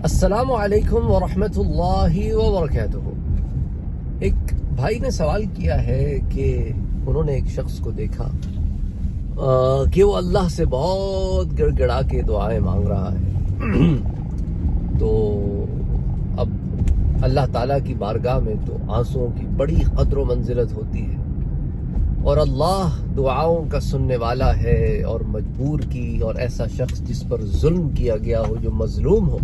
السلام علیکم ورحمۃ اللہ وبرکاتہ۔ ایک بھائی نے سوال کیا ہے کہ انہوں نے ایک شخص کو دیکھا کہ وہ اللہ سے بہت گڑ گڑا کے دعائیں مانگ رہا ہے تو اب اللہ تعالیٰ کی بارگاہ میں تو آنسوؤں کی بڑی قدر و منزلت ہوتی ہے، اور اللہ دعاؤں کا سننے والا ہے، اور مجبور کی اور ایسا شخص جس پر ظلم کیا گیا ہو، جو مظلوم ہو،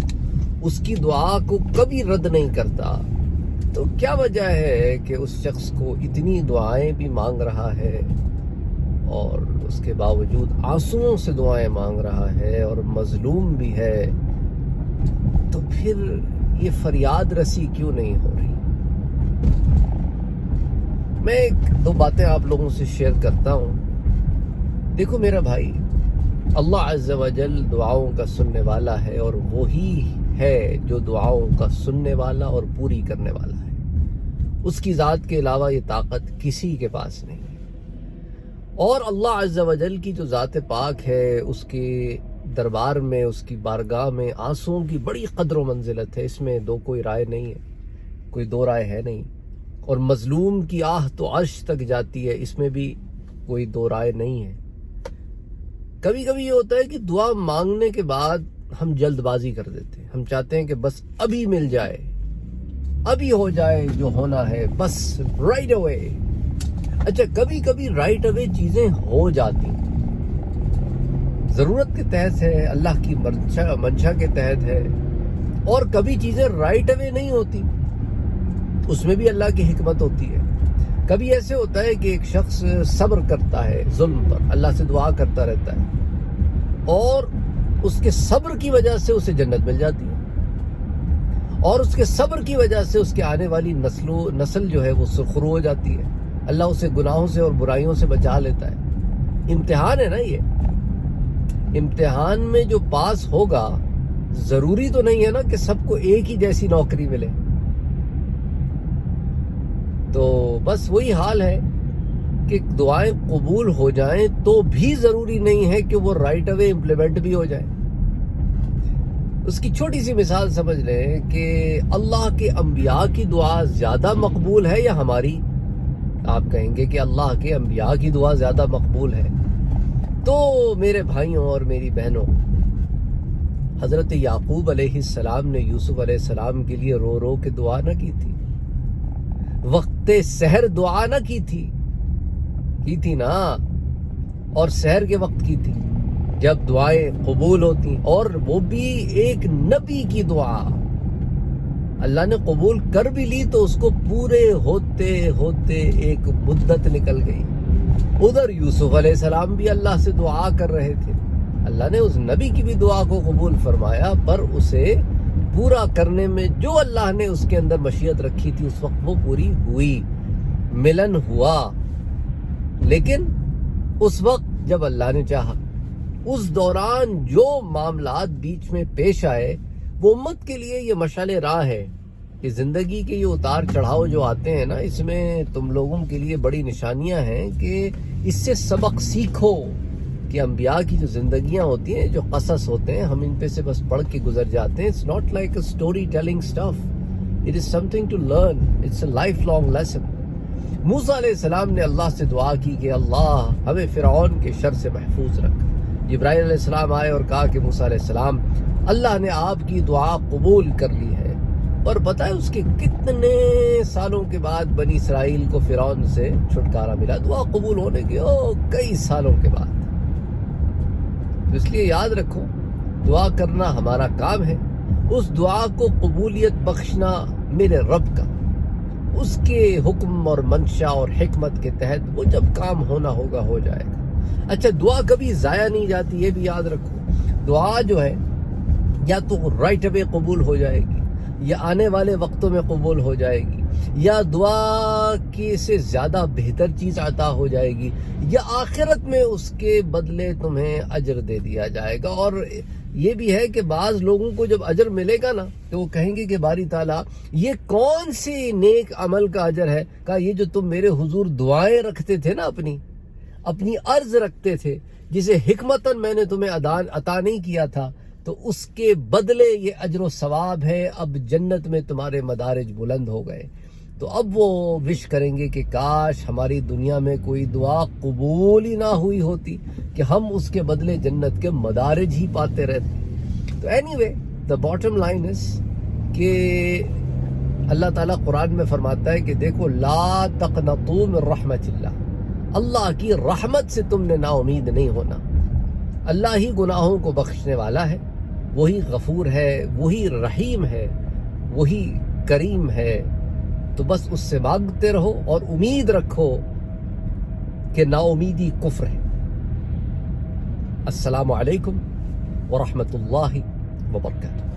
اس کی دعا کو کبھی رد نہیں کرتا۔ تو کیا وجہ ہے کہ اس شخص کو اتنی دعائیں بھی مانگ رہا ہے اور اس کے باوجود آنسوؤں سے دعائیں مانگ رہا ہے اور مظلوم بھی ہے؟ تو پھر یہ فریاد رسی کیوں نہیں ہو رہی؟ میں ایک دو باتیں آپ لوگوں سے شیئر کرتا ہوں۔ دیکھو میرا بھائی، اللہ عز و جل دعاؤں کا سننے والا ہے، اور وہی ہے جو دعاؤں کا سننے والا اور پوری کرنے والا ہے۔ اس کی ذات کے علاوہ یہ طاقت کسی کے پاس نہیں ہے۔ اور اللہ عز و جل کی جو ذات پاک ہے، اس کے دربار میں، اس کی بارگاہ میں آنسوؤں کی بڑی قدر و منزلت ہے، اس میں کوئی رائے نہیں ہے، کوئی دو رائے ہے نہیں۔ اور مظلوم کی آہ تو عرش تک جاتی ہے، اس میں بھی کوئی دو رائے نہیں ہے۔ کبھی کبھی یہ ہوتا ہے کہ دعا مانگنے کے بعد ہم جلد بازی کر دیتے ہیں، ہم چاہتے ہیں کہ بس ابھی مل جائے، ابھی ہو جائے جو ہونا ہے، بس رائٹ اوے۔ اچھا، کبھی کبھی رائٹ اوے چیزیں ہو جاتی ہیں، ضرورت کے تحت ہے، اللہ کی منشا کے تحت ہے، اور کبھی چیزیں رائٹ اوے نہیں ہوتی، اس میں بھی اللہ کی حکمت ہوتی ہے۔ کبھی ایسے ہوتا ہے کہ ایک شخص صبر کرتا ہے ظلم پر، اللہ سے دعا کرتا رہتا ہے، اور اس کے صبر کی وجہ سے اسے جنت مل جاتی ہے، اور اس کے صبر کی وجہ سے اس کے آنے والی نسل جو ہے وہ سرخرو ہو جاتی ہے، اللہ اسے گناہوں سے اور برائیوں سے بچا لیتا ہے۔ امتحان ہے نا یہ، امتحان میں جو پاس ہوگا، ضروری تو نہیں ہے نا کہ سب کو ایک ہی جیسی نوکری ملے۔ تو بس وہی حال ہے کہ دعائیں قبول ہو جائیں تو بھی ضروری نہیں ہے کہ وہ رائٹ اوے امپلیمنٹ بھی ہو جائے۔ اس کی چھوٹی سی مثال سمجھ لیں کہ اللہ کے انبیاء کی دعا زیادہ مقبول ہے یا ہماری؟ آپ کہیں گے کہ اللہ کے انبیاء کی دعا زیادہ مقبول ہے۔ تو میرے بھائیوں اور میری بہنوں، حضرت یعقوب علیہ السلام نے یوسف علیہ السلام کے لیے رو رو کے دعا نہ کی تھی؟ وقت سحر دعا نہ کی تھی نا، اور سحر کے وقت کی تھی جب دعائیں قبول ہوتی، اور وہ بھی ایک نبی کی دعا اللہ نے قبول کر بھی لی تو اس کو پورے ہوتے ہوتے ایک مدت نکل گئی۔ ادھر یوسف علیہ السلام بھی اللہ سے دعا کر رہے تھے، اللہ نے اس نبی کی بھی دعا کو قبول فرمایا، پر اسے پورا کرنے میں جو اللہ نے اس کے اندر مشیت رکھی تھی اس وقت وہ پوری ہوئی، ملن ہوا۔ لیکن اس وقت جب اللہ نے چاہا، اس دوران جو معاملات بیچ میں پیش آئے، وہ امت کے لیے یہ مشعل راہ ہے کہ زندگی کے یہ اتار چڑھاؤ جو آتے ہیں نا، اس میں تم لوگوں کے لیے بڑی نشانیاں ہیں کہ اس سے سبق سیکھو کہ انبیاء کی جو زندگیاں ہوتی ہیں، جو قصص ہوتے ہیں، ہم ان پہ سے بس پڑھ کے گزر جاتے ہیں۔ It's not like a story telling stuff. It is something to learn. It's a lifelong lesson. موسیٰ علیہ السلام نے اللہ سے دعا کی کہ اللہ ہمیں فرعون کے شر سے محفوظ رکھ۔ جبرائیل علیہ السلام آئے اور کہا کہ موسیٰ علیہ السلام، اللہ نے آپ کی دعا قبول کر لی ہے۔ اور پتہ ہے اس کے کتنے سالوں کے بعد بنی اسرائیل کو فرعون سے چھٹکارا ملا؟ دعا قبول ہونے کے کئی سالوں کے بعد۔ اس لیے یاد رکھو، دعا کرنا ہمارا کام ہے، اس دعا کو قبولیت بخشنا میرے رب کا، اس کے حکم اور منشا اور حکمت کے تحت وہ جب کام ہونا ہوگا ہو جائے گا۔ اچھا، دعا کبھی ضائع نہیں جاتی، یہ بھی یاد رکھو۔ دعا جو ہے یا تو رائٹ اوے قبول ہو جائے گی، یا آنے والے وقتوں میں قبول ہو جائے گی، یا دعا کی سے زیادہ بہتر چیز عطا ہو جائے گی، یا آخرت میں اس کے بدلے تمہیں اجر دے دیا جائے گا۔ اور یہ بھی ہے کہ بعض لوگوں کو جب اجر ملے گا نا تو وہ کہیں گے کہ باری تعالیٰ یہ کون سی نیک عمل کا اجر ہے؟ کہا یہ جو تم میرے حضور دعائیں رکھتے تھے نا، اپنی عرض رکھتے تھے، جسے حکمتاً میں نے تمہیں عطا نہیں کیا تھا، تو اس کے بدلے یہ اجر و ثواب ہے. اب جنت میں تمہارے مدارج بلند ہو گئے. تو اب وہ وش کریں گے کہ کاش ہماری دنیا میں کوئی دعا قبول ہی نہ ہوئی ہوتی کہ ہم اس کے بدلے جنت کے مدارج ہی پاتے رہتے. تو any way the bottom line is کہ اللہ تعالیٰ قرآن میں فرماتا ہے کہ دیکھو لا تقنطوا من رحمت اللہ. اللہ کی رحمت سے تم نے نا امید نہیں ہونا. اللہ ہی گناہوں کو بخشنے والا ہے. وہی غفور ہے, وہی رحیم ہے, وہی کریم ہے. تو بس اس سے مانگتے رہو اور امید رکھو کہ نا امیدی کفر ہے. السلام علیکم ورحمۃ اللہ وبرکاتہ.